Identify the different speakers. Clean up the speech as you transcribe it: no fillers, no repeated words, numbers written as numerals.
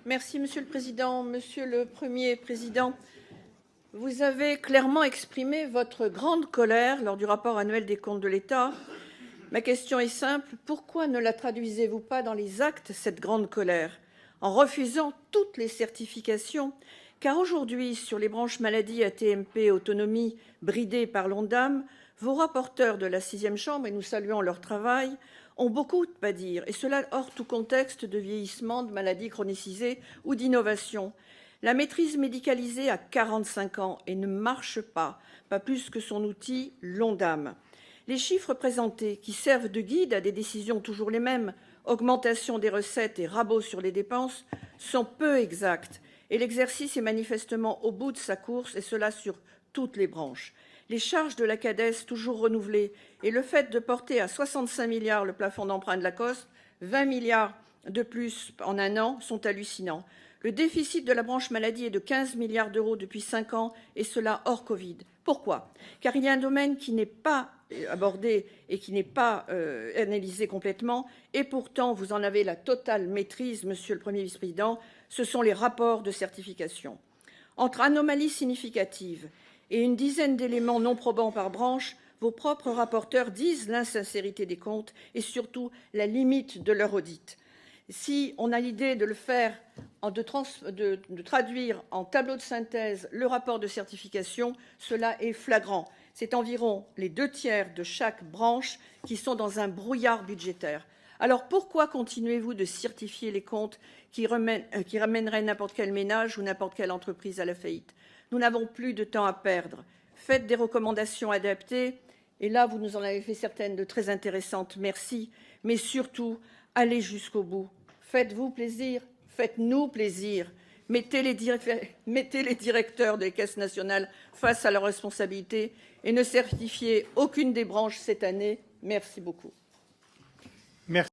Speaker 1: Merci, Monsieur le Président. Monsieur le Premier Président, vous avez clairement exprimé votre grande colère lors du rapport annuel des comptes de l'État. Ma question est simple. Pourquoi ne la traduisez-vous pas dans les actes, cette grande colère, en refusant toutes les certifications? Car aujourd'hui, sur les branches maladie, AT-MP, autonomie, bridées par l'ONDAM, vos rapporteurs de la 6e chambre, et nous saluons leur travail, ont beaucoup à dire, et cela hors tout contexte de vieillissement, de maladies chronicisées ou d'innovation. La maîtrise médicalisée a 45 ans et ne marche pas plus que son outil, l'ONDAM. Les chiffres présentés, qui servent de guide à des décisions toujours les mêmes, augmentation des recettes et rabot sur les dépenses, sont peu exacts. Et l'exercice est manifestement au bout de sa course, et cela sur toutes les branches. Les charges de la CADES, toujours renouvelées, et le fait de porter à 65 milliards le plafond d'emprunt de l'ACOSS, 20 milliards de plus en un an, sont hallucinants. Le déficit de la branche maladie est de 15 milliards d'euros depuis 5 ans, et cela hors Covid. Pourquoi? Car il y a un domaine qui n'est pas abordé et qui n'est pas analysé complètement, et pourtant vous en avez la totale maîtrise, Monsieur le Premier vice-président, ce sont les rapports de certification. Entre anomalies significatives et une dizaine d'éléments non probants par branche, vos propres rapporteurs disent l'insincérité des comptes et surtout la limite de leur audit. Si on a l'idée de le faire, de traduire en tableau de synthèse le rapport de certification, cela est flagrant. C'est environ les 2/3 de chaque branche qui sont dans un brouillard budgétaire. Alors pourquoi continuez-vous de certifier les comptes qui ramèneraient n'importe quel ménage ou n'importe quelle entreprise à la faillite? Nous n'avons plus de temps à perdre. Faites des recommandations adaptées. Et là, vous nous en avez fait certaines de très intéressantes. Merci. Mais surtout, allez jusqu'au bout. Faites-vous plaisir. Faites-nous plaisir. Mettez les directeurs des caisses nationales face à leurs responsabilités et ne certifiez aucune des branches cette année. Merci beaucoup.